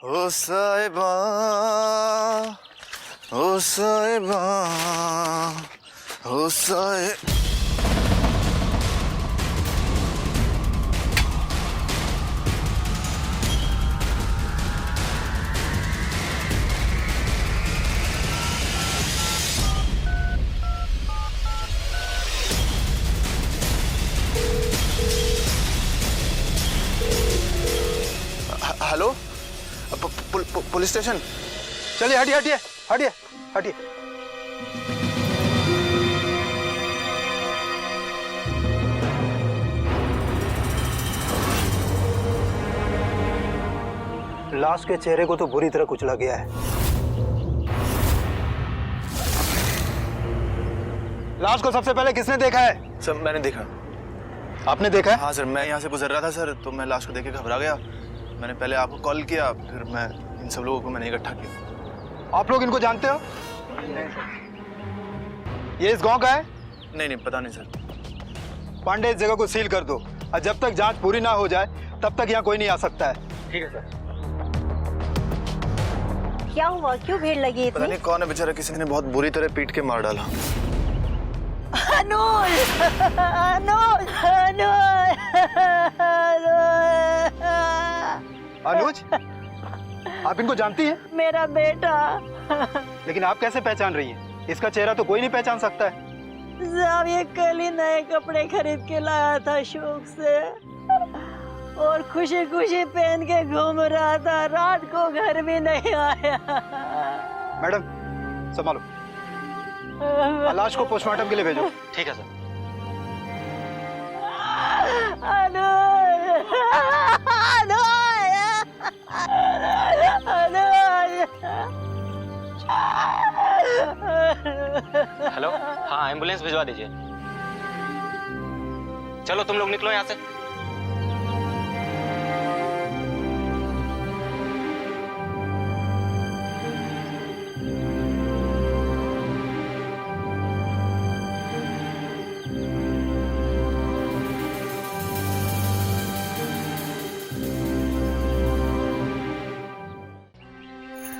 ओ साहिबा, ओ साहिबा, ओ साहिब। Hello, police station. चलिए हटिए हटिए हटिए हटिए। लाश के चेहरे को तो बुरी तरह कुचला गया है। लाश को सबसे पहले किसने देखा है? सर मैंने देखा। आपने देखा है? हाँ सर, मैं यहाँ से गुजर रहा था सर, तो मैं लाश को देख के घबरा गया। मैंने पहले आपको कॉल किया, फिर मैं इन सब लोगों को मैंने इकट्ठा किया। आप लोग इनको जानते हो? ये इस गांव का है? नहीं, पता नहीं सर। पांडे, इस जगह को सील कर दो और जब तक जांच पूरी ना हो जाए तब तक यहाँ कोई नहीं आ सकता है। ठीक है सर। क्या हुआ, क्यों भीड़ लगी पता इतनी? नहीं कौन है बेचारा, किसी ने बहुत बुरी तरह पीट के मार डाला। अनुज, अनुज, अनुज, अनुज, आप इनको जानती हैं? मेरा बेटा। लेकिन आप कैसे पहचान रही हैं? इसका चेहरा तो कोई नहीं पहचान सकता है। साहब, ये कल ही नए कपड़े खरीद के लाया था शौक से और खुशी खुशी पहन के घूम रहा था। रात को घर भी नहीं आया। मैडम संभालो, लाश को पोस्टमार्टम के लिए भेजो। ठीक है सर। अनुज, अनुज, हेलो, हाँ एम्बुलेंस भिजवा दीजिए। चलो तुम लोग निकलो यहाँ से।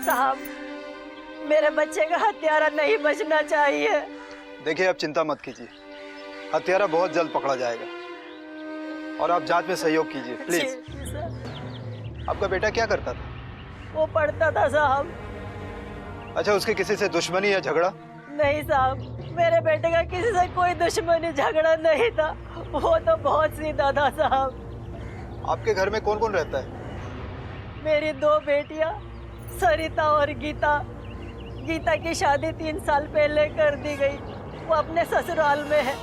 साहब, मेरे बच्चे का हत्यारा नहीं बचना चाहिए। देखिए, आप चिंता मत कीजिए, हत्यारा बहुत जल्द पकड़ा जाएगा और आप जांच में सहयोग कीजिए प्लीज। Ji sir. आपका बेटा क्या करता था? वो पढ़ता था साहब। अच्छा, उसकी किसी से दुश्मनी या झगड़ा? नहीं साहब, मेरे बेटे का किसी से कोई दुश्मनी झगड़ा नहीं था। वो तो बहुत सीधा था साहब। आपके घर में कौन कौन रहता है? मेरी 2 बेटियां, सरिता और गीता। गीता की शादी 3 साल पहले कर दी गई, वो अपने ससुराल में है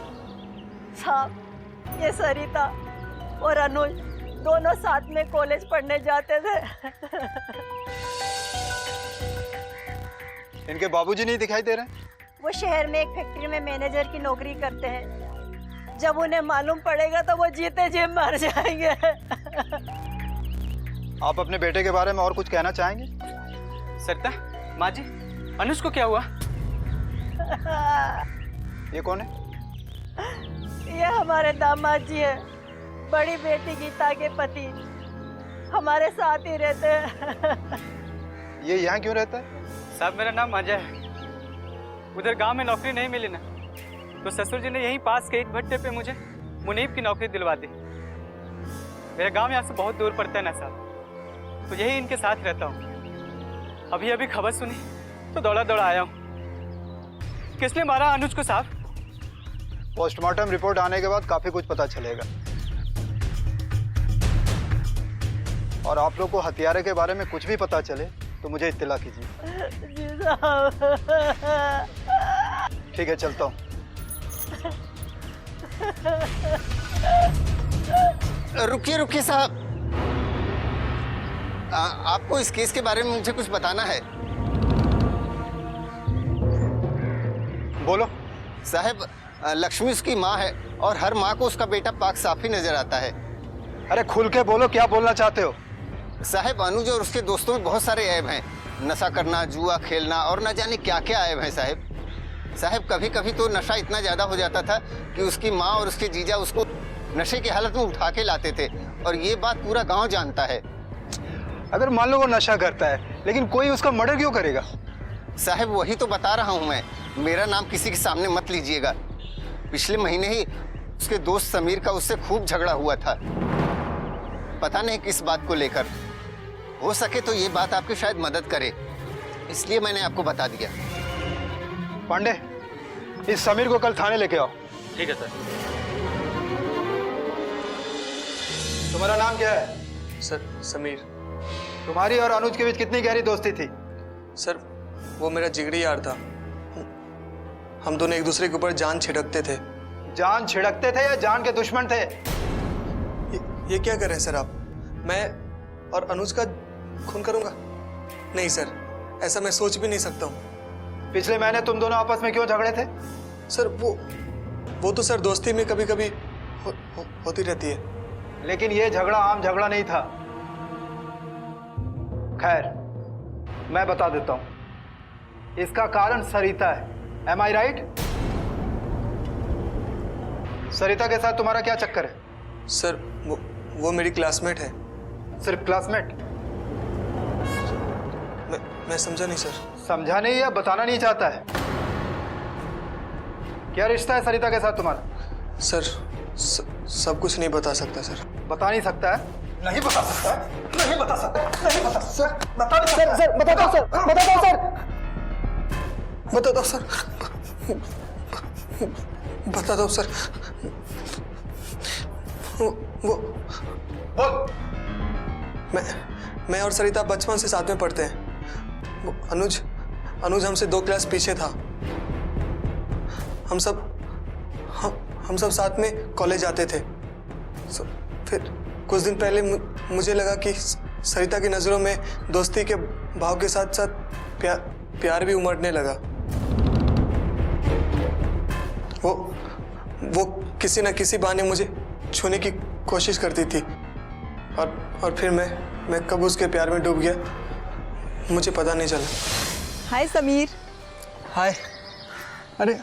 साहब। ये सरिता और अनुज दोनों साथ में कॉलेज पढ़ने जाते थे। इनके बाबूजी नहीं दिखाई दे रहे? वो शहर में एक फैक्ट्री में मैनेजर की नौकरी करते हैं। जब उन्हें मालूम पड़ेगा तो वो जीते जी मर जाएंगे। आप अपने बेटे के बारे में और कुछ कहना चाहेंगे? सरिता, माँ जी, अनुज को क्या हुआ? ये कौन है? ये हमारे दामाद जी है, बड़ी बेटी गीता के पति। हमारे साथ ही रहते हैं। ये यहाँ क्यों रहता है? साहब, मेरा नाम अजय है। उधर गांव में नौकरी नहीं मिली ना, तो ससुर जी ने यहीं पास के ईंट भट्टे पे मुझे मुनीब की नौकरी दिलवा दी। मेरा गांव यहाँ से बहुत दूर पड़ता है ना साहब, तो यही इनके साथ रहता हूँ। अभी अभी खबर सुनी तो दौड़ा दौड़ा आया हूँ। किसने मारा अनुज को साहब? पोस्टमार्टम रिपोर्ट आने के बाद काफी कुछ पता चलेगा और आप लोग को हत्यारे के बारे में कुछ भी पता चले तो मुझे इत्तला कीजिए। जी साहब। ठीक है, चलता हूँ। रुकिए रुकिए साहब, आपको इस केस के बारे में मुझे कुछ बताना है। बोलो। साहब, लक्ष्मी उसकी माँ है और हर माँ को उसका बेटा पाक साफ ही नजर आता है। अरे खुल के बोलो, क्या बोलना चाहते हो? साहब, अनुज और उसके दोस्तों में बहुत सारे ऐब हैं। नशा करना, जुआ खेलना और न जाने क्या क्या ऐब हैं साहब। साहब, कभी कभी तो नशा इतना ज्यादा हो जाता था कि उसकी माँ और उसके जीजा उसको नशे की हालत में उठा के लाते थे और ये बात पूरा गांव जानता है। अगर मान लो वो नशा करता है, लेकिन कोई उसका मर्डर क्यों करेगा? साहब वही तो बता रहा हूँ मैं, मेरा नाम किसी के सामने मत लीजिएगा। पिछले महीने ही उसके दोस्त समीर का उससे खूब झगड़ा हुआ था, पता नहीं किस बात को लेकर। हो सके तो ये बात आपकी शायद मदद करे, इसलिए मैंने आपको बता दिया। पांडे, इस समीर को कल थाने लेके आओ। ठीक है सर। तुम्हारा नाम क्या है? सर समीर। तुम्हारी और अनुज के बीच कितनी गहरी दोस्ती थी? सर वो मेरा जिगरी यार था, हम दोनों एक दूसरे के ऊपर जान छिड़कते थे। जान छिड़कते थे या जान के दुश्मन थे? ये क्या कर रहे हैं सर आप? मैं और अनुज का खून करूंगा? नहीं सर, ऐसा मैं सोच भी नहीं सकता हूँ। पिछले महीने तुम दोनों आपस में क्यों झगड़े थे? सर वो तो सर दोस्ती में कभी कभी होती रहती है। लेकिन ये झगड़ा आम झगड़ा नहीं था। खैर, मैं बता देता हूं, इसका कारण सरिता है। Am I right? सरिता के साथ तुम्हारा क्या चक्कर है? सर वो मेरी क्लासमेट है। सिर्फ क्लासमेट? मैं समझा नहीं सर। समझा नहीं या बताना नहीं चाहता है? क्या रिश्ता है सरिता के साथ तुम्हारा? सर सब कुछ नहीं बता सकता सर। बता नहीं सकता है? नहीं बता सकता है? नहीं बता सकता, नहीं बता सर, बता दो सर, बता दो सर, बता दो सर, बता दो सर, बता दो सर। वो बोल। मैं और सरिता बचपन से साथ में पढ़ते हैं। वो अनुज हमसे 2 क्लास पीछे था। हम सब साथ में कॉलेज जाते थे। फिर कुछ दिन पहले मुझे लगा कि सरिता की नज़रों में दोस्ती के भाव के साथ साथ प्यार भी उमड़ने लगा। वो किसी न किसी बहाने मुझे छूने की कोशिश करती थी और फिर मैं कब उसके प्यार में डूब गया मुझे पता नहीं चला। हाय समीर। हाय। अरे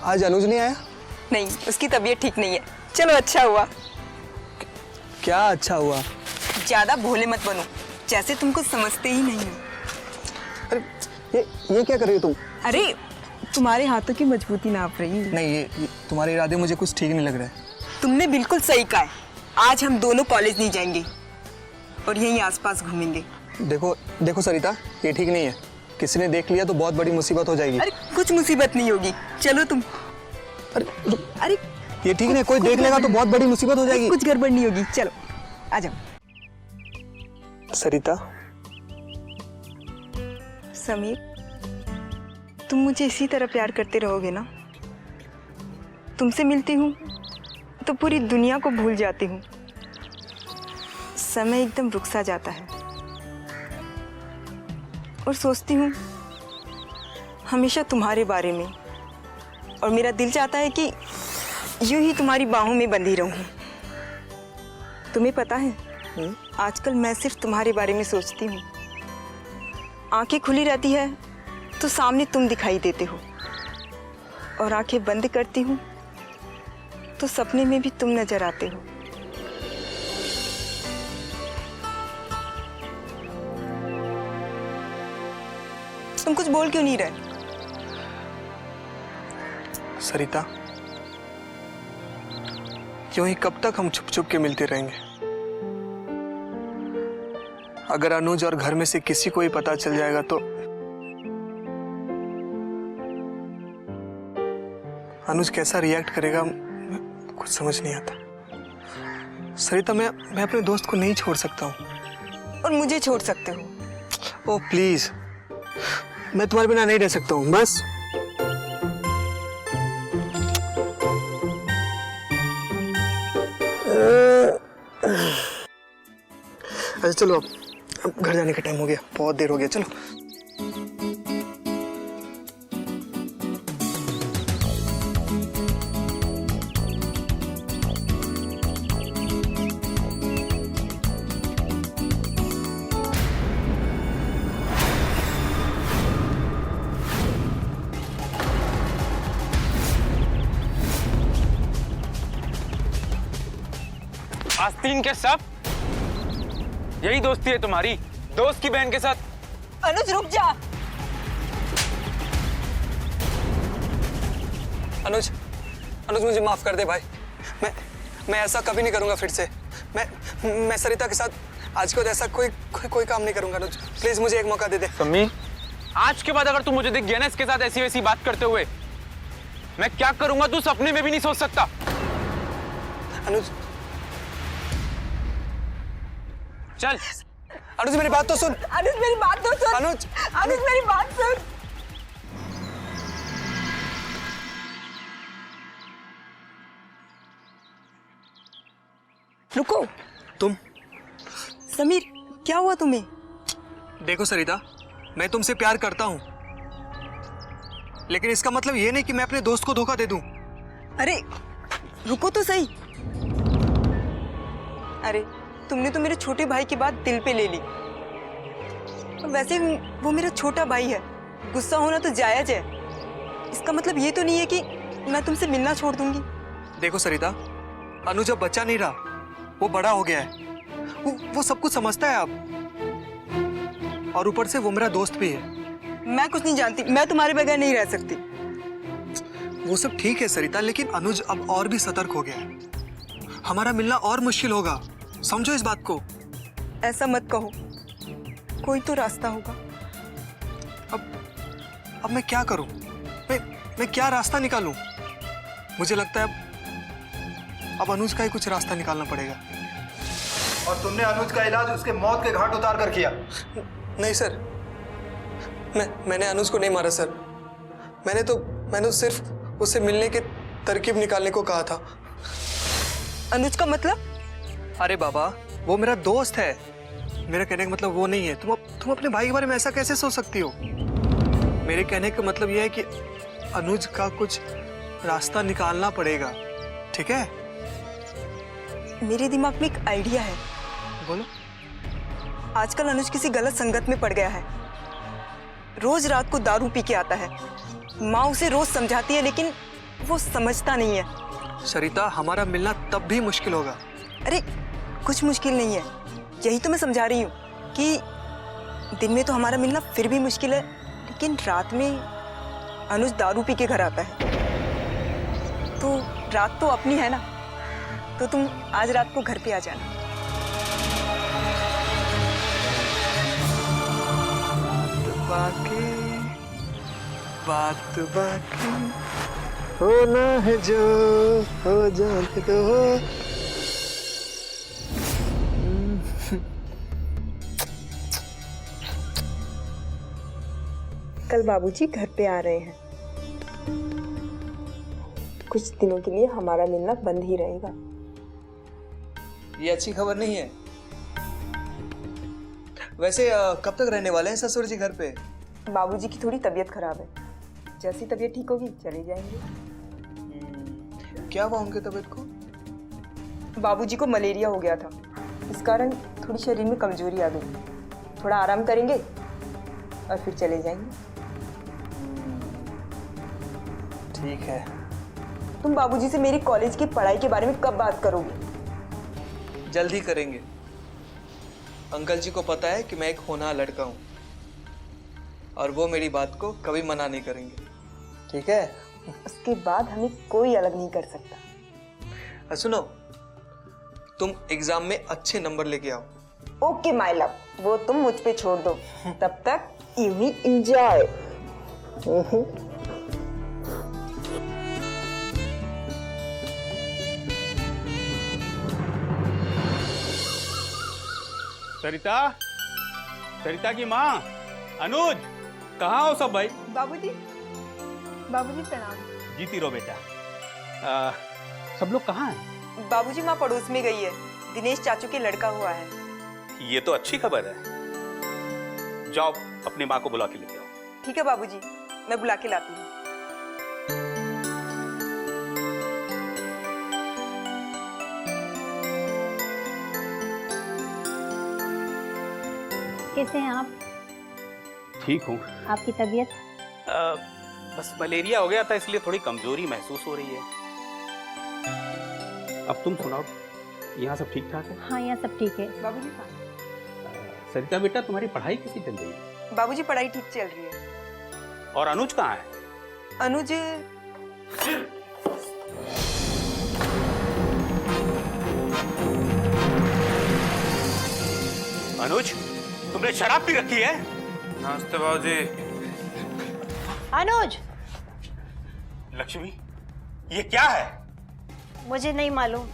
आज अनुज नहीं आया? नहीं, उसकी तबीयत ठीक नहीं है। चलो अच्छा हुआ। क्या अच्छा हुआ? ज्यादा भोले मत बनो, जैसे तुमको समझते ही नहीं हो। अरे ये क्या कर रही हो तुम? अरे तुम्हारे हाथों की मजबूती नाप रही हूँ। नहीं ये तुम्हारे इरादे मुझे कुछ ठीक नहीं लग रहा है। तुमने बिल्कुल सही कहा है। आज हम दोनों कॉलेज नहीं जाएंगे और यहीं आसपास घूमेंगे। देखो सरिता, ये ठीक नहीं है। किसी ने देख लिया तो बहुत बड़ी मुसीबत हो जाएगी। अरे कुछ मुसीबत नहीं होगी, चलो तुम। अरे ये ठीक नहीं, कोई देख लेगा तो बहुत बड़ी मुसीबत हो जाएगी। कुछ गड़बड़ नहीं होगी, चलो आ जाओ। सरिता। समीर, तुम मुझे इसी तरह प्यार करते रहोगे ना? तुमसे मिलती हूँ तो पूरी दुनिया को भूल जाती हूँ। समय एकदम रुक सा जाता है और सोचती हूँ हमेशा तुम्हारे बारे में, और मेरा दिल चाहता है कि यूं ही तुम्हारी बाहों में बंधी रहूं। तुम्हें पता है, आजकल मैं सिर्फ तुम्हारे बारे में सोचती हूँ। आंखें खुली रहती है तो सामने तुम दिखाई देते हो, और आंखें बंद करती हूँ तो सपने में भी तुम नजर आते हो। तुम कुछ बोल क्यों नहीं रहे? सरिता, यूं ही कब तक हम छुप छुप के मिलते रहेंगे? अगर अनुज और घर में से किसी को ही पता चल जाएगा तो अनुज कैसा रिएक्ट करेगा कुछ समझ नहीं आता। सरिता, मैं अपने दोस्त को नहीं छोड़ सकता हूँ। और मुझे छोड़ सकते हो। ओह प्लीज, मैं तुम्हारे बिना नहीं रह सकता हूँ, बस। अच्छा चलो, अब घर जाने का टाइम हो गया, बहुत देर हो गया, चलो। आस्तीन के सब यही दोस्ती है तुम्हारी, दोस्त की बहन के साथ? अनुज रुक जा। अनुज, अनुज मुझे माफ कर दे भाई। मैं ऐसा कभी नहीं करूंगा फिर से। मैं सरिता के साथ आज के बाद ऐसा कोई काम नहीं करूंगा। अनुज प्लीज मुझे एक मौका दे दे। समीर, आज के बाद अगर तू मुझे दिख गया ना इसके साथ ऐसी वैसी बात करते हुए, मैं क्या करूंगा तू सपने में भी नहीं सोच सकता। अनुज, चल। अनुज मेरी बात तो सुन। अनुज मेरी बात तो सुन। अनुज, अनुज मेरी बात सुन। रुको। तुम समीर, क्या हुआ तुम्हें? देखो सरिता, मैं तुमसे प्यार करता हूं, लेकिन इसका मतलब ये नहीं कि मैं अपने दोस्त को धोखा दे दूं। अरे रुको तो सही। अरे तुमने तो मेरे छोटे भाई की बात दिल पे ले ली। और वैसे भी वो मेरा छोटा भाई है, गुस्सा होना तो जायज है। इसका मतलब ये तो नहीं है कि मैं तुमसे मिलना छोड़ दूंगी। देखो सरिता, अनुज अब बच्चा नहीं रहा, वो बड़ा हो गया है। वो सब कुछ समझता है अब, और ऊपर से वो मेरा दोस्त भी है। मैं कुछ नहीं जानती, मैं तुम्हारे बगैर नहीं रह सकती। वो सब ठीक है सरिता, लेकिन अनुज अब और भी सतर्क हो गया है। हमारा मिलना और मुश्किल होगा, समझो इस बात को। ऐसा मत कहो, कोई तो रास्ता होगा। अब मैं क्या करूं? मैं क्या रास्ता निकालूं? मुझे लगता है अब अनुज का ही कुछ रास्ता निकालना पड़ेगा। और तुमने अनुज का इलाज उसके मौत के घाट उतार कर किया? नहीं सर, मैंने अनुज को नहीं मारा सर। मैंने तो सिर्फ उससे मिलने की तरकीब निकालने को कहा था। अनुज का मतलब? अरे बाबा, वो मेरा दोस्त है। मेरा कहने का मतलब वो नहीं है। तुम अपने भाई के बारे में ऐसा कैसे सोच सकती हो? मेरे कहने का मतलब यह है कि अनुज का कुछ रास्ता निकालना पड़ेगा, ठीक है? मेरे दिमाग में एक आइडिया है। बोलो। आजकल अनुज किसी गलत संगत में पड़ गया है। रोज रात को दारू पी के आता है। माँ उसे रोज समझाती है, लेकिन वो समझता नहीं है। सरिता, हमारा मिलना तब भी मुश्किल होगा। अरे कुछ मुश्किल नहीं है, यही तो मैं समझा रही हूँ कि दिन में तो हमारा मिलना फिर भी मुश्किल है, लेकिन रात में अनुज दारू पी के घर आता है। तो रात तो अपनी है ना, तो तुम आज रात को घर पे आ जाना। बात बाकी होना है जो हो जाने दो। कल बाबूजी घर पे आ रहे हैं। कुछ दिनों के लिए हमारा मिलना बंद ही रहेगा। ये अच्छी खबर नहीं है। वैसे कब तक रहने वाले हैं ससुर जी घर पे? बाबूजी की थोड़ी तबीयत खराब है, जैसी तबीयत ठीक होगी चले जाएंगे। क्या हुआ उनके तबीयत को? बाबूजी को मलेरिया हो गया था, इस कारण थोड़ी शरीर में कमजोरी आ गई। थोड़ा आराम करेंगे और फिर चले जाएंगे। ठीक है। तुम बाबूजी से मेरी कॉलेज की पढ़ाई के बारे में कब बात करोगे? जल्दी करेंगे। अंकल जी को पता है कि मैं एक होनहार लड़का हूँ, और वो मेरी बात को कभी मना नहीं करेंगे, ठीक है? उसके बाद हमें कोई अलग नहीं कर सकता। सुनो, तुम एग्जाम में अच्छे नंबर लेके आओ। ओके माय लव, वो तुम मुझ पे छोड़ दो। तब तक यू ही एंजॉय। सरिता, सरिता की माँ, अनुज, कहाँ हो सब भाई? बाबूजी, बाबूजी प्रणाम। जीती रहो बेटा। सब लोग कहाँ हैं? बाबूजी माँ पड़ोस में गई है, दिनेश चाचू के लड़का हुआ है। ये तो अच्छी खबर है। जाओ अपनी माँ को बुला के लेके आओ। ठीक है बाबूजी, मैं बुला के लाती हूँ। कैसे हैं आप? ठीक हूँ। आपकी तबीयत? बस मलेरिया हो गया था, इसलिए थोड़ी कमजोरी महसूस हो रही है। अब तुम सुनाओ, यहाँ सब ठीक ठाक है? हाँ, यहाँ सब ठीक है। बाबूजी सरिता बेटा, तुम्हारी पढ़ाई कैसी चल रही है? बाबूजी पढ़ाई ठीक चल रही है। और अनुज कहाँ है? अनुज अनुज, तुमने शराब पी रखी है? नमस्ते बाबूजी। अनुज, लक्ष्मी, ये क्या है? मुझे नहीं मालूम,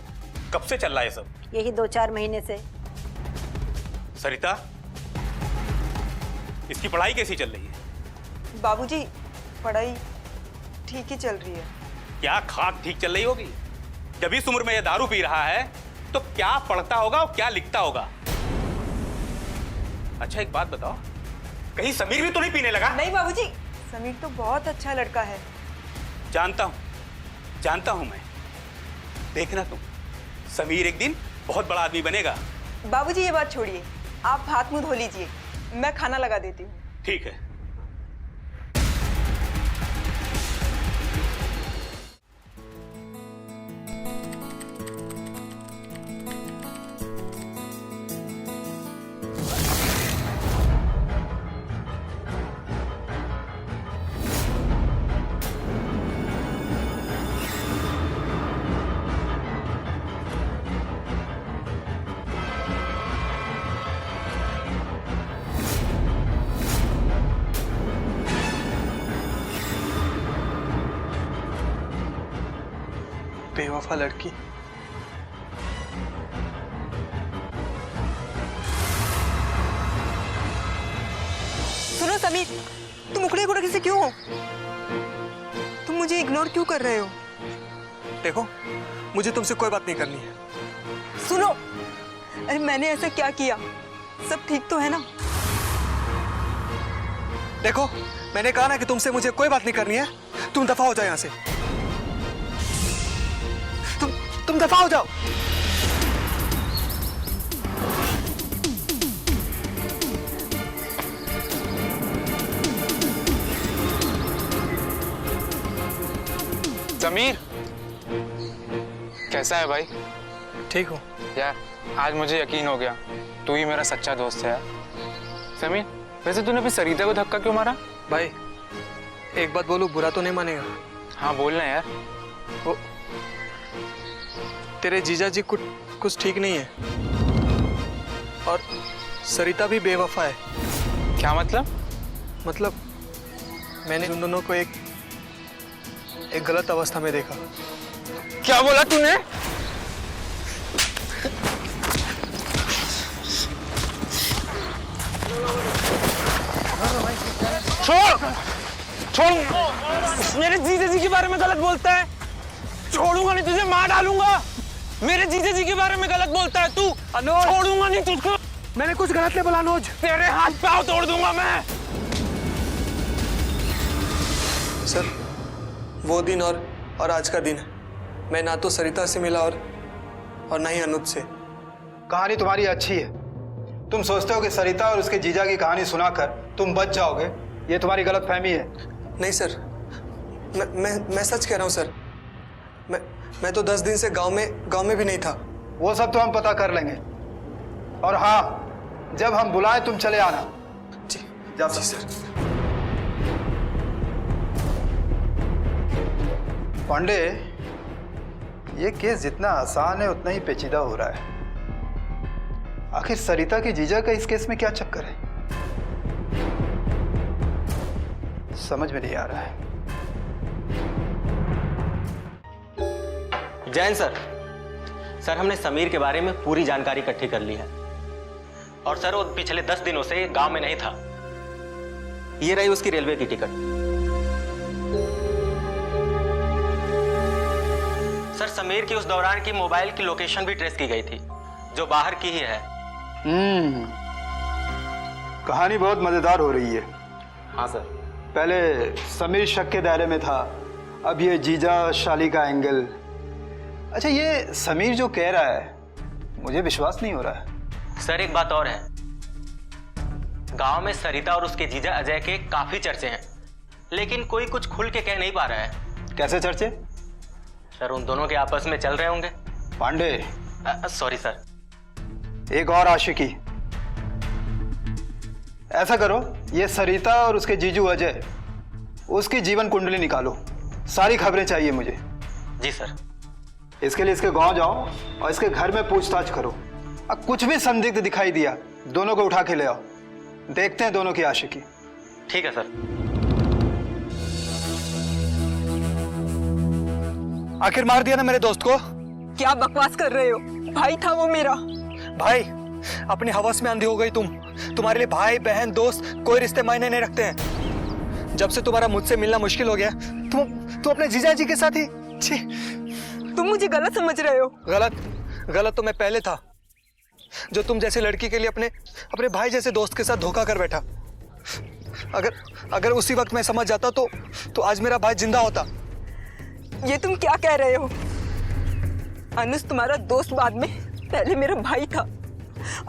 कब से चल रहा है ये सब? यही 2-4 महीने से। सरिता, इसकी पढ़ाई कैसी चल रही है? बाबूजी पढ़ाई ठीक ही चल रही है। क्या खाक ठीक चल रही होगी? जब इस उम्र में ये दारू पी रहा है तो क्या पढ़ता होगा और क्या लिखता होगा? अच्छा एक बात बताओ, कहीं समीर भी तो नहीं पीने लगा? नहीं बाबूजी, समीर तो बहुत अच्छा लड़का है। जानता हूं मैं। देखना तुम, समीर एक दिन बहुत बड़ा आदमी बनेगा। बाबूजी ये बात छोड़िए, आप हाथ मुंह धो लीजिए, मैं खाना लगा देती हूँ। ठीक है। बेवफा लड़की। सुनो समीर, तुम उखड़े उखड़े से क्यों हो? तुम मुझे इग्नोर क्यों कर रहे हो? देखो, मुझे तुमसे कोई बात नहीं करनी है। सुनो, अरे मैंने ऐसा क्या किया? सब ठीक तो है ना? देखो, मैंने कहा ना कि तुमसे मुझे कोई बात नहीं करनी है। तुम दफा हो जाओ यहाँ से। तुम दफा हो जाओ। समीर, कैसा है भाई? ठीक हो यार, आज मुझे यकीन हो गया तू ही मेरा सच्चा दोस्त है यार। समीर, वैसे तूने अभी सरिता को धक्का क्यों मारा? भाई, एक बात बोलूं, बुरा तो नहीं मानेगा? हाँ बोलना यार। वो तेरे जीजा जी कुछ ठीक नहीं है, और सरिता भी बेवफा है। क्या मतलब? मतलब मैंने उन दोनों को एक गलत अवस्था में देखा। क्या बोला तूने? छोड़, मेरे जीजा जी के बारे में गलत बोलता है। छोड़ूंगा नहीं तुझे, मार डालूंगा। मेरे जीजा जी के बारे में गलत बोलता है तू। छोड़ूंगा नहीं तुझको। मैंने कुछ गलत नहीं बोला अनुज। तेरे हाथ पांव तोड़ दूंगा मैं। सर, वो दिन और आज का दिन, मैं ना तो सरिता से मिला और ना ही अनुज से। कहानी तुम्हारी अच्छी है। तुम सोचते हो कि सरिता और उसके जीजा की कहानी सुनाकर तुम बच जाओगे, ये तुम्हारी गलत फहमी है। नहीं सर, मैं सच कह रहा हूँ सर। मैं तो 10 दिन से गांव में भी नहीं था। वो सब तो हम पता कर लेंगे। और हाँ, जब हम बुलाए तुम चले आना। जी जा जी सर। पांडे, ये केस जितना आसान है उतना ही पेचीदा हो रहा है। आखिर सरिता के जीजा का इस केस में क्या चक्कर है, समझ में नहीं आ रहा है। जैन सर, हमने समीर के बारे में पूरी जानकारी इकट्ठी कर ली है। और सर, वो पिछले 10 दिनों से गांव में नहीं था। ये रही उसकी रेलवे की टिकट। सर, समीर की उस दौरान की मोबाइल की लोकेशन भी ट्रेस की गई थी, जो बाहर की ही है। कहानी बहुत मजेदार हो रही है। हाँ सर। पहले समीर शक के दायरे में था, अब ये जीजा शाली का एंगल। अच्छा, ये समीर जो कह रहा है मुझे विश्वास नहीं हो रहा है। सर, एक बात और है, गांव में सरिता और उसके जीजा अजय के काफी चर्चे हैं, लेकिन कोई कुछ खुल के कह नहीं पा रहा है। कैसे चर्चे? सर, उन दोनों के आपस में चल रहे होंगे। Pandey, sorry sir. एक और आशिकी। ऐसा करो, ये सरिता और उसके जीजू अजय, उसकी जीवन कुंडली निकालो, सारी खबरें चाहिए मुझे। जी सर। इसके लिए इसके गांव जाओ और इसके घर में पूछताछ करो। अब कुछ भी संदिग्ध दिखाई दिया, दोनों को उठा के ले आओ, देखते हैं दोनों की आशिकी। ठीक है सर। आखिर मार दिया ना मेरे दोस्त को। क्या बकवास कर रहे हो? भाई था वो मेरा। भाई, अपनी हवस में अंधी हो गई तुम। तुम्हारे लिए भाई बहन दोस्त कोई रिश्ते मायने नहीं रखते हैं। जब से तुम्हारा मुझसे मिलना मुश्किल हो गया, तुम अपने जीजा जी के साथ ही। छी, तुम मुझे गलत समझ रहे हो। गलत तो मैं पहले था, जो तुम जैसे लड़की के लिए अपने भाई जैसे दोस्त के साथ धोखा कर बैठा। अगर उसी वक्त मैं समझ जाता तो आज मेरा भाई जिंदा होता। ये तुम क्या कह रहे हो? अनुज तुम्हारा दोस्त बाद में, पहले मेरा भाई था।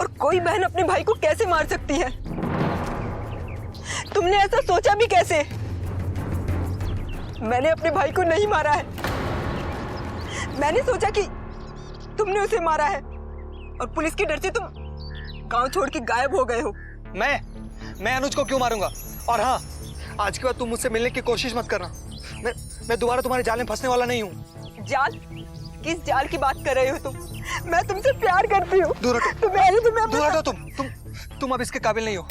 और कोई बहन अपने भाई को कैसे मार सकती है? तुमने ऐसा सोचा भी कैसे? मैंने अपने भाई को नहीं मारा है। मैंने सोचा कि तुमने उसे मारा है और पुलिस के डर से तुम गांव छोड़ के गायब हो गए हो। मैं अनुज को क्यों मारूंगा? और हाँ, आज के बाद तुम मुझसे मिलने की कोशिश मत करना। मैं दोबारा तुम्हारे जाल में फंसने वाला नहीं हूँ। जाल? किस जाल की बात कर रहे हो तुम? मैं तुमसे प्यार करती हूँ। दूर हटो। दूर हटो तुम अब इसके काबिल नहीं हो।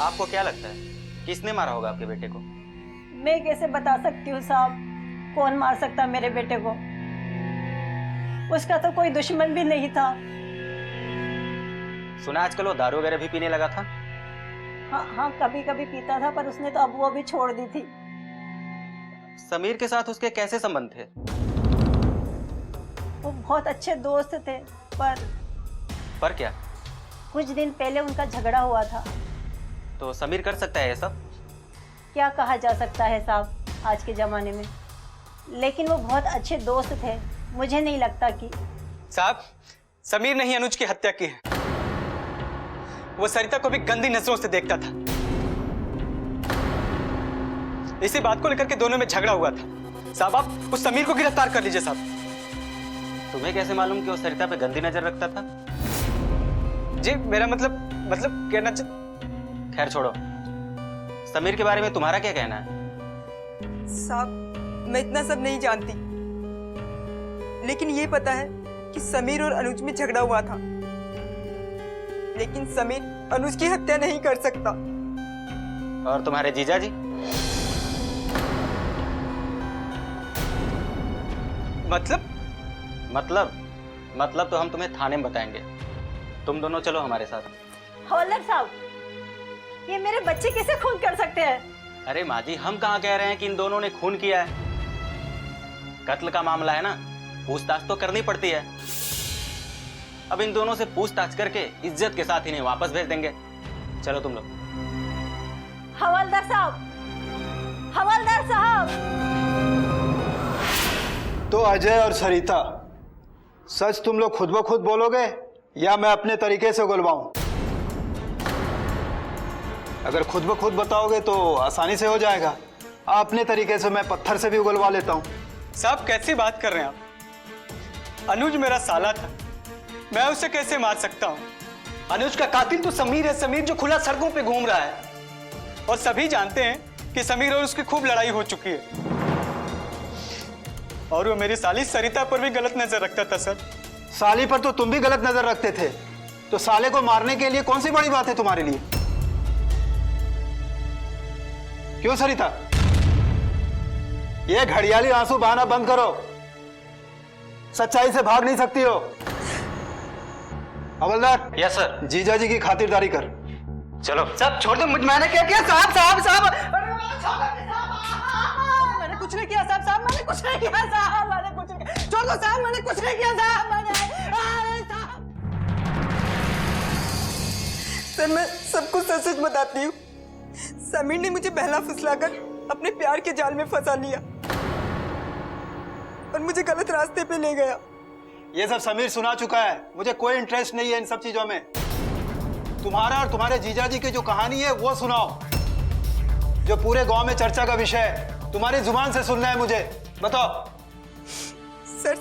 आपको क्या लगता है किसने मारा होगा आपके बेटे को? मैं कैसे बता सकती हूँ साहब, कौन मार सकता मेरे बेटे को? उसका तो कोई दुश्मन भी नहीं था। सुना आजकल वो दारू वगैरह भी पीने लगा था। हाँ, कभी कभी पीता था, पर उसने तो अब वो भी छोड़ दी थी। समीर के साथ उसके कैसे संबंध थे? वो बहुत अच्छे दोस्त थे, पर क्या? कुछ दिन पहले उनका झगड़ा हुआ था। तो समीर कर सकता है ये सब? क्या कहा जा सकता है साहब आज के ज़माने में, लेकिन वो बहुत अच्छे दोस्त थे। मुझे नहीं लगता कि साहब, समीर ने ही अनुज की हत्या की है। वो सरिता को भी गंदी नजरों से देखता था। इसी बात को लेकर के दोनों में झगड़ा हुआ था। साहब, आप उस समीर को गिरफ्तार कर लीजिए साहब। तुम्हें कैसे मालूम कि वो सरिता पे गंदी नजर रखता था? जी, मेरा मतलब कहना खैर छोड़ो, समीर के बारे में तुम्हारा क्या कहना है? साहब, मैं इतना सब नहीं जानती, लेकिन ये पता है कि समीर और अनुज में झगड़ा हुआ था। लेकिन समीर अनुज की हत्या नहीं कर सकता। और तुम्हारे जीजा जी? मतलब तो हम तुम्हें थाने में बताएंगे। तुम दोनों चलो हमारे साथ। हवलदार साहब, ये मेरे बच्चे कैसे खून कर सकते हैं? अरे माँ जी, हम कहाँ कह रहे हैं कि इन दोनों ने खून किया है। कत्ल का मामला है ना, पूछताछ तो करनी पड़ती है। अब इन दोनों से पूछताछ करके इज्जत के साथ इन्हें वापस भेज देंगे। चलो तुम लोग। हवलदार साहब। तो अजय और सरिता, सच तुम लोग खुद ब खुद बोलोगे या मैं अपने तरीके से उगलवाऊं? अगर खुद ब खुद बताओगे तो आसानी से हो जाएगा। अपने तरीके से मैं पत्थर से भी उगलवा लेता हूं। साहब, कैसी बात कर रहे हैं आप? अनुज मेरा साला था, मैं उसे कैसे मार सकता हूं? अनुज का कातिल तो समीर है, समीर जो खुला सड़कों पे घूम रहा है। और सभी जानते हैं कि समीर और उसकी खूब लड़ाई हो चुकी है। और वो मेरी साली सरिता पर भी गलत नजर रखता था सर। साली पर तो तुम भी गलत नजर रखते थे, तो साले को मारने के लिए कौन सी बड़ी बात है तुम्हारे लिए? क्यों सरिता? ये घड़ियाली आंसू बहाना बंद करो। सच्चाई से भाग नहीं सकती हो। हवलदार। Yes sir. जीजा जी की खातिरदारी कर। चलो सब छोड़ दो। मैंने क्या किया? साहब मैंने कुछ नहीं किया साहब, मैंने कुछ नहीं किया साहब, मैंने कुछ नहीं। छोड़ दो साहब, मैंने कुछ नहीं किया साहब, सर, मैं सबको सच सच बताती हूँ। समीर ने मुझे बहला फुसलाकर अपने प्यार के जाल में फंसा लिया और मुझे गलत रास्ते पे ले गया। ये सब समीर सुना चुका है, मुझे कोई इंटरेस्ट नहीं है इन सब चीजों में। तुम्हारा और तुम्हारे जीजा जी की जो कहानी है वो सुनाओ, जो पूरे गांव में चर्चा का विषय है। तुम्हारी जुबान से सुनना है मुझे। बताओ। सर,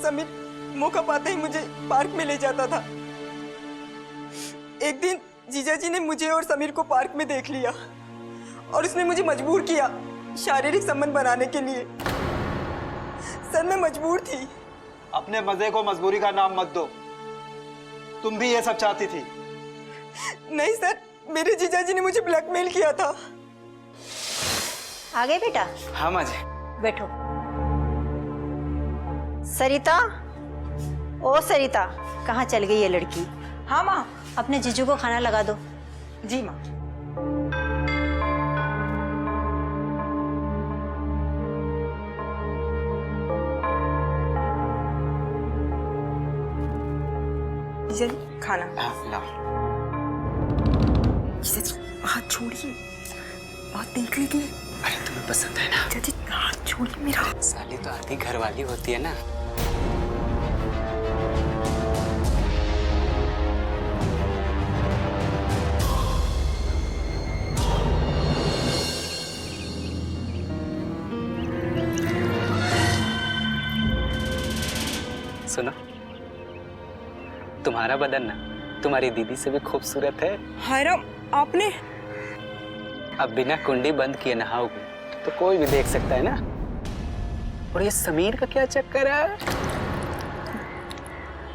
मौका पाते ही मुझे पार्क में ले जाता था। एक दिन जीजा जी ने मुझे और समीर को पार्क में देख लिया और उसने मुझे मजबूर किया शारीरिक संबंध बनाने के लिए। सर मैं मजबूर थी। अपने मजे को मजबूरी का नाम मत दो। तुम भी ये सब चाहती थी। नहीं सर, मेरे जीजा जी ने मुझे ब्लैकमेल किया था। आ गए बेटा? हाँ माँ जी। बैठो। सरिता, ओ सरिता, कहाँ चल गई ये लड़की? हाँ माँ। अपने जीजू को खाना लगा दो। जी माँ। जीजा जी खाना। जीजा जी हाथ छोड़िए, बहुत देख लेगी। अरे तुम्हें पसंद है ना? जीजा जी हाथ छोड़िए मेरा। साली तो आधी घर वाली होती है ना। सुनो, तुम्हारा बदन ना तुम्हारी दीदी से भी खूबसूरत है। हाय राम, आपने? अब बिना कुंडी बंद किए नहाओगे तो कोई भी देख सकता है ना। और ये समीर का क्या चक्कर है?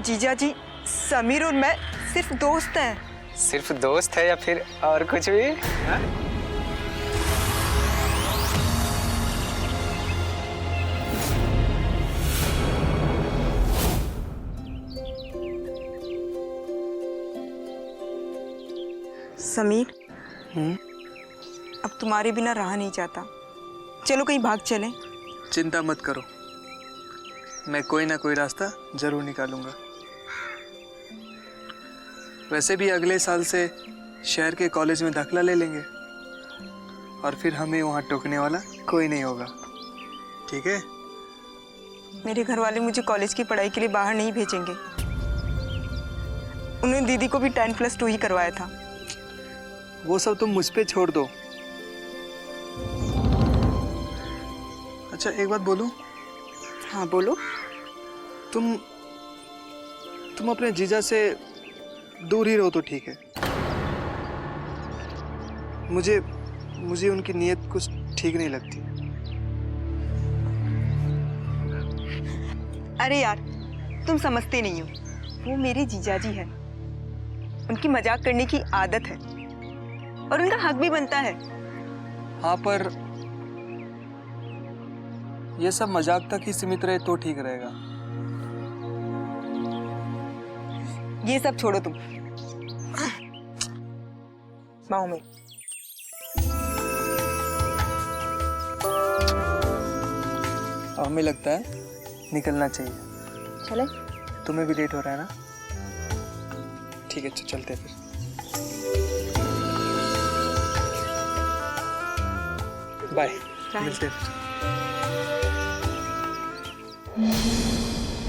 जीजा जी, समीर और मैं सिर्फ दोस्त हैं। सिर्फ दोस्त है या फिर और कुछ भी? हाँ? समीर, अब तुम्हारे बिना रहा नहीं जाता। चलो कहीं भाग चलें। चिंता मत करो, मैं कोई ना कोई रास्ता जरूर निकालूंगा। वैसे भी अगले साल से शहर के कॉलेज में दाखिला ले लेंगे और फिर हमें वहाँ टोकने वाला कोई नहीं होगा। ठीक है? मेरे घर वाले मुझे कॉलेज की पढ़ाई के लिए बाहर नहीं भेजेंगे। उन्होंने दीदी को भी 10+2 ही करवाया था। वो सब तुम मुझ पे छोड़ दो। अच्छा एक बात बोलूं? हाँ बोलो। तुम अपने जीजा से दूर ही रहो तो ठीक है। मुझे उनकी नीयत कुछ ठीक नहीं लगती। अरे यार, तुम समझते नहीं हो, वो मेरे जीजा जी हैं। उनकी मजाक करने की आदत है और उनका हक भी बनता है। हाँ, पर ये सब मजाक तक ही सीमित रहे तो ठीक रहेगा। ये सब छोड़ो तुम, बाहों में। हमें लगता है निकलना चाहिए। चले? तुम्हें भी लेट हो रहा है ना? ठीक है, चलते हैं फिर। बाय, मिलते हैं।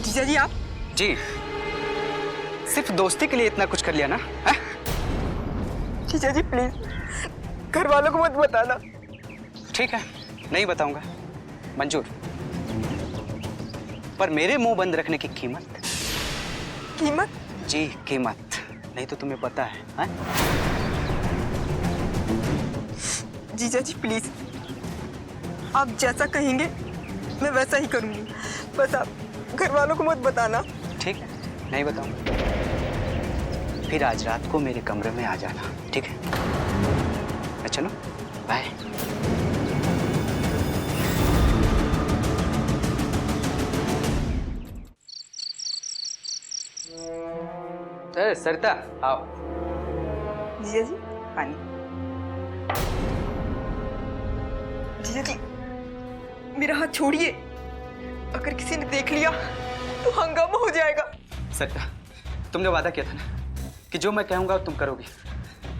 जीजा जी आप? जी, सिर्फ दोस्ती के लिए इतना कुछ कर लिया ना? जीजा जी प्लीज, घर वालों को मत बताना। ठीक है, नहीं बताऊंगा, मंजूर। पर मेरे मुंह बंद रखने की कीमत? कीमत? जी कीमत, नहीं तो तुम्हें पता है, हाँ? जीजा जी प्लीज, आप जैसा कहेंगे मैं वैसा ही करूंगी। बस आप घर वालों को मत बताना। ठीक है, नहीं बताऊंगा। फिर आज रात को मेरे कमरे में आ जाना, ठीक है? चलो, बाय। सरिता आओ। जीजा जी पानी। जीजा जी मेरा हाथ छोड़िए, अगर किसी ने देख लिया तो हंगामा हो जाएगा। सरिता, तुमने वादा किया था ना कि जो मैं कहूंगा तुम करोगी।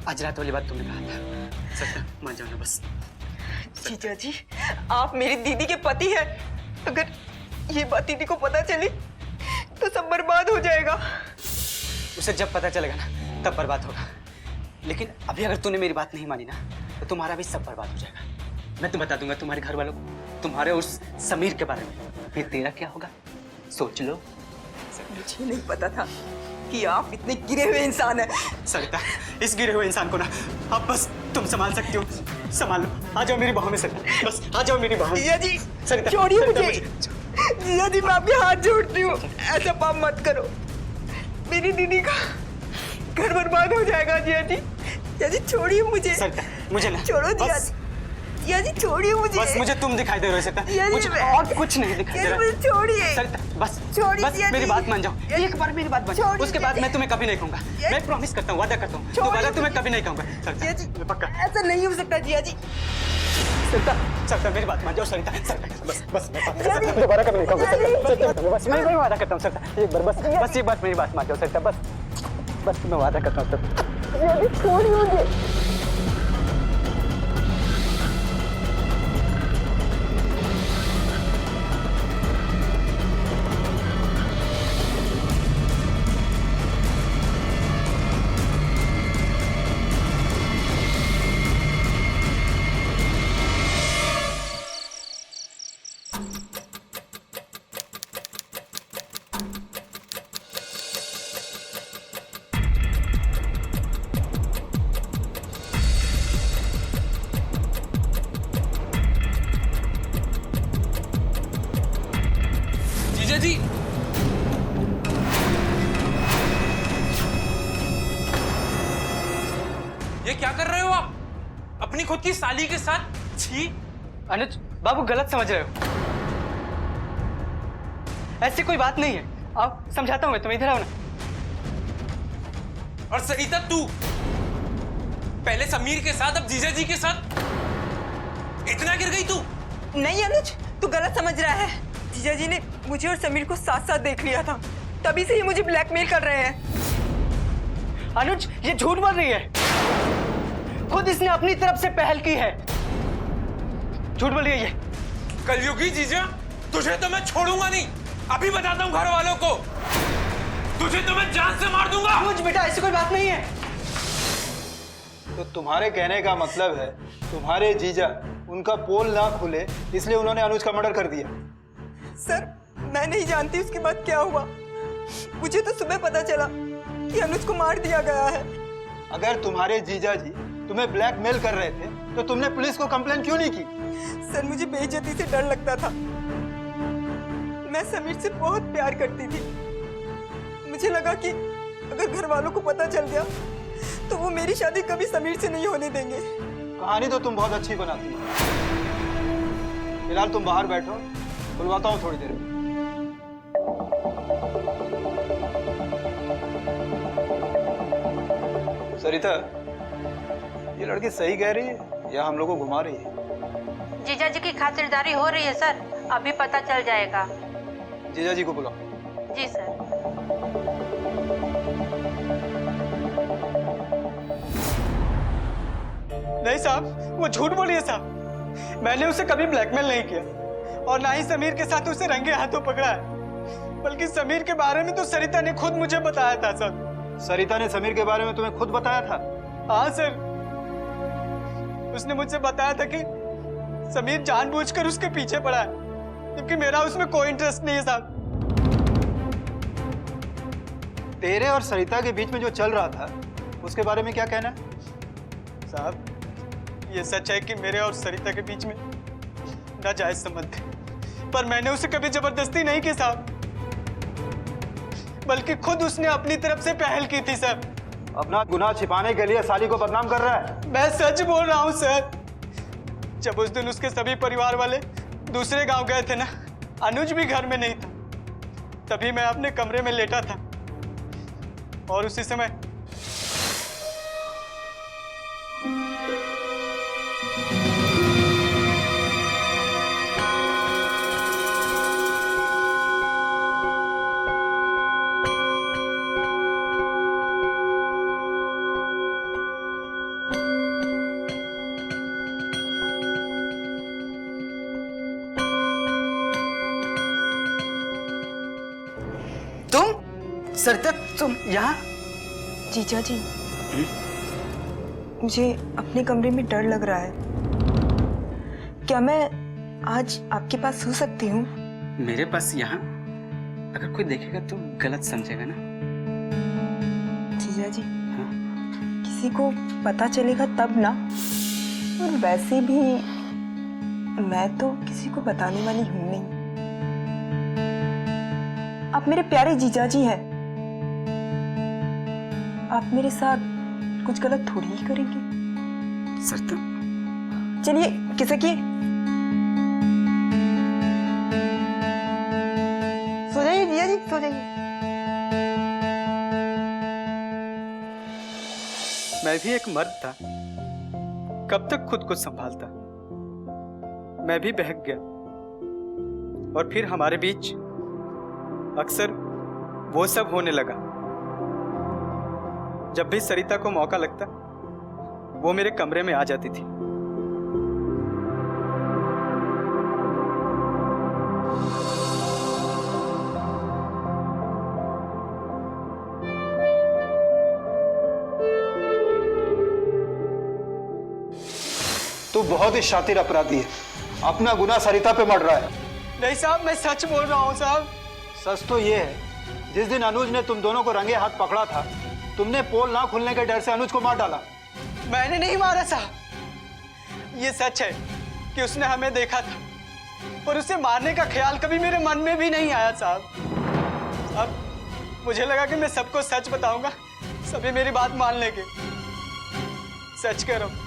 आज रात वाली बात तुमने कहा था। सरिता मान जाओ ना बस। जीजा जी आप मेरी दीदी के पति हैं, अगर ये बात दीदी को पता चली तो सब बर्बाद हो जाएगा। उसे जब पता चलेगा ना तब बर्बाद होगा, लेकिन अभी अगर तूने मेरी बात नहीं मानी ना तो तुम्हारा भी सब बर्बाद हो जाएगा। मैं तुम्हें बता दूंगा तुम्हारे घर वालों को तुम्हारे उस समीर के बारे में। फिर तेरा क्या होगा सोच लो। मुझे नहीं पता था कि आप इतने गिरे हुए इंसान हैं। सरिता, इस गिरे हुए इंसान को ना आप बस तुम संभाल सकती हो। संभाल लो, आ जाओ मेरी बाहों में सरिता, बस आ जाओ मेरी बाहों में। जिया जी सरिता, छोड़िए सरिता, मुझे। जिया जी मैं आपके हाथ जोड़ती हूँ, ऐसा पाप मत करो। मेरी दीदी का घर बर्बाद हो जाएगा। जिया जी छोड़िए मुझे। सरिता, मुझे ना छोड़ो जिया जी। जिया जी छोड़िए मुझे। बस मुझे तुम दिखाई दे रहे हो सरिता, जिया जी, मुझे मैं- और कुछ नहीं दिखाई दे रहा। मुझे छोड़िए। सरिता, बस छोड़िए बस जिया मेरी जी। बात मान जाओ, एक बार मेरी बात मान जाओ, छोड़िए उसके बाद जिया मैं तुम्हें कभी नहीं कहूंगा। जिया मैं जी। प्रॉमिस करता हूँ, वादा करता हूँ, छोड़िए दोबारा तुम्हें मुझे। कभी नहीं कहूंगा। जिया जी सरिता, पक्का। ऐसा नहीं हो सकता। जिया जी सरिता, सरिता मेरी बात मान जाओ। सरिता, सरिता, बस मैं जिया जी। दोबारा कभी नहीं कहूंगा। जिया जी। सरिता, बस मैं वादा करता हूँ। सरिता, एक बार बस एक बार मेरी बात मान जाओ। सरिता, बस मैं वादा करता हूँ। जिया जी छोड़िए मुझे। जीजा जी, ये क्या कर रहे हो आप अपनी खुद की साली के साथ? छी! अनुज बाबू गलत समझ रहे हो, ऐसी कोई बात नहीं है। आओ समझाता हूँ मैं तुम्हें, इधर आओ ना। और सरिता तू पहले समीर के साथ, अब जीजा जी के साथ इतना गिर गई तू? नहीं अनुज, तू गलत समझ रहा है। जीजा जी ने मुझे और समीर को साथ साथ देख लिया था, तभी से ये मुझे ब्लैकमेल कर रहे हैं। अनुज ये झूठ बोल रही है, खुद इसने अपनी तरफ से पहल की है। झूठ बोल रही है ये। कलयुगी जीजा, तुझे तो मैं छोड़ूंगा नहीं। अभी बताता हूँ घर वालों को, तुझे तो मैं जान से मार दूंगा। अनुज बेटा ऐसी कोई बात नहीं है। तो तुम्हारे कहने का मतलब है तुम्हारे जीजा उनका पोल ना खुले इसलिए उन्होंने अनुज का मर्डर कर दिया? सर मैं नहीं जानती उसके बाद क्या हुआ, मुझे तो सुबह पता चला कि अनुज को मार दिया गया है। अगर तुम्हारे जीजा जी तुम्हें ब्लैकमेल कर रहे थे तो तुमने पुलिस को कंप्लेंट क्यों नहीं की? सर मुझे बेइज्जती से डर लगता था। मैं समीर से बहुत प्यार करती थी। मुझे लगा कि अगर घर वालों को पता चल गया तो वो मेरी शादी कभी समीर से नहीं होने देंगे। कहानी तो तुम बहुत अच्छी बनाती हो। फिलहाल तुम बाहर बैठो, बुलवाता हूँ थोड़ी देर में। सरिता, ये लड़की सही कह रही है या हम लोग को घुमा रही है? जीजा जी की खातिरदारी हो रही है सर, अभी पता चल जाएगा। जीजा जी को बुलाओ। जी सर। नहीं साहब, वो झूठ बोली है साहब। मैंने उसे कभी ब्लैकमेल नहीं किया और ना ही समीर के साथ उसे रंगे हाथों पकड़ा है। बल्कि समीर के बारे में तो सरिता ने खुद मुझे बताया था सर। सरिता ने समीर के बारे में तुम्हें खुद बताया था? हाँ सर, उसने मुझसे बताया था कि समीर जानबूझकर उसके पीछे पड़ा है, क्योंकि मेरा उसमें कोई इंटरेस्ट नहीं है साहब। तेरे और सरिता के बीच में जो चल रहा था उसके बारे में क्या कहना है? साहब ये सच है कि मेरे और सरिता के बीच में नाजायज संबंध थे, पर मैंने उसे कभी जबरदस्ती नहीं की साहब, बल्कि खुद उसने अपनी तरफ से पहल की थी सर। अपना गुनाह छिपाने के लिए साली को बदनाम कर रहा है? मैं सच बोल रहा हूँ सर। जब उस दिन उसके सभी परिवार वाले दूसरे गांव गए थे ना, अनुज भी घर में नहीं था, तभी मैं अपने कमरे में लेटा था और उसी समय सरिता तुम यहाँ? जीजा जी मुझे अपने कमरे में डर लग रहा है, क्या मैं आज आपके पास सो सकती हूँ? मेरे पास यहाँ? अगर कोई देखेगा तो गलत समझेगा ना। जीजा जी, किसी को पता चलेगा तब ना। और वैसे भी मैं तो किसी को बताने वाली हूं नहीं। आप मेरे प्यारे जीजा जी हैं। आप मेरे साथ कुछ गलत थोड़ी ही करेंगे। सरिता, चलिए किसे की सो जाइए जीजा जी, सो जाइए। मैं भी एक मर्द था, कब तक खुद को संभालता। मैं भी बहक गया और फिर हमारे बीच अक्सर वो सब होने लगा। जब भी सरिता को मौका लगता वो मेरे कमरे में आ जाती थी। तू बहुत ही शातिर अपराधी है, अपना गुनाह सरिता पे मढ़ रहा है। नहीं साहब, मैं सच बोल रहा हूँ साहब। सच तो ये है, जिस दिन अनुज ने तुम दोनों को रंगे हाथ पकड़ा था, तुमने पोल ना खुलने के डर से अनुज को मार डाला। मैंने नहीं मारा साहब। ये सच है कि उसने हमें देखा था, पर उसे मारने का ख्याल कभी मेरे मन में भी नहीं आया साहब। अब मुझे लगा कि मैं सबको सच बताऊंगा, सभी मेरी बात मान लेंगे। सच कह रहा हूं।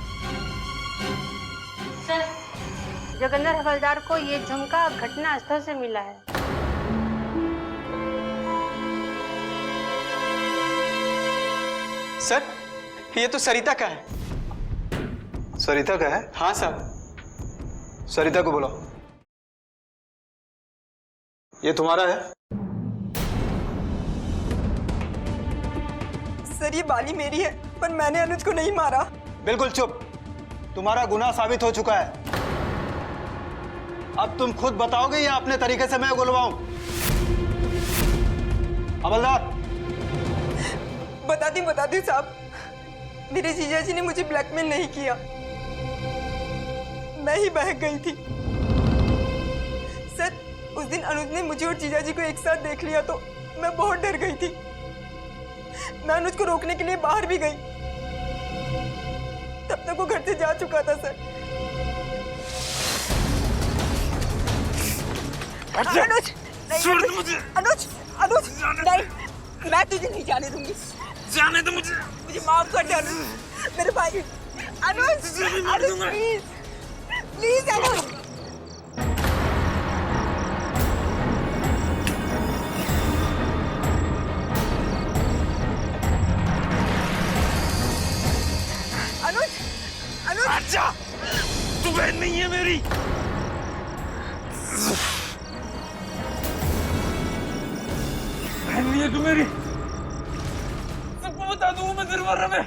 सर, जोगिंदर हवलदार को ये झुमका घटना स्थल से मिला है। सर, ये तो सरिता का है। सरिता का है? हाँ साहब। सरिता को बुलाओ। ये तुम्हारा है? सर, ये बाली मेरी है, पर मैंने अनुज को नहीं मारा। बिल्कुल चुप, तुम्हारा गुनाह साबित हो चुका है। अब तुम खुद बताओगे या अपने तरीके से मैं बुलवाऊं? हवलदार। बता दी साहब। मेरे जीजा जी ने मुझे ब्लैकमेल नहीं किया, मैं ही बहक गई थी। सर, उस दिन अनुज ने मुझे और जीजा जी को एक साथ देख लिया तो मैं बहुत डर गई थी। मैं अनुज को रोकने के लिए बाहर भी गई, तब तक वो घर से जा चुका था। सर, अनुज नहीं, अनुज नहीं, मैं तुझे नहीं जाने दूंगी। जाने दो मुझे माफ कर दे अनुज, मेरे भाई। अनुज प्लीज प्लीज अनुज। अनुज अच्छा, तू बहन नहीं है मेरी। बहन नहीं है तू मेरी। सबको बता दूंगा मैं तेरे बारे में।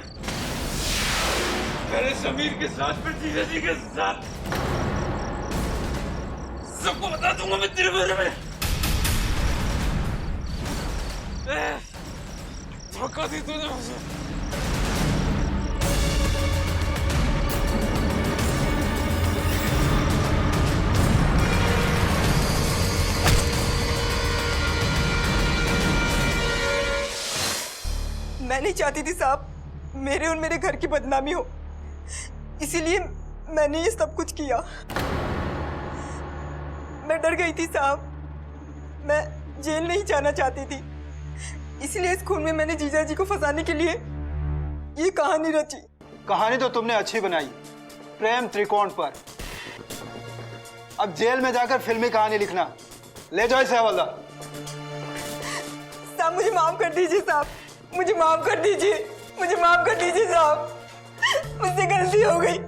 मेरे समीर के साथ, फिर जीजा जी के साथ सबको बता दूंगा मैं तेरे बारे में। धोखा दी तूने मुझे। मैं नहीं चाहती थी साहब मेरे और मेरे घर की बदनामी हो, इसीलिए मैंने ये सब कुछ किया। मैं डर गई थी साहब, मैं जेल नहीं जाना चाहती थी, इसलिए इस खून में मैंने जीजा जी को फंसाने के लिए ये कहानी रची। कहानी तो तुमने अच्छी बनाई, प्रेम त्रिकोण पर। अब जेल में जाकर फिल्मी कहानी लिखना। ले जाओ इसे हवलदार। साहब मुझे माफ कर दीजिए, साहब मुझे माफ कर दीजिए, मुझे माफ कर दीजिए साहब, मुझसे गलती हो गई।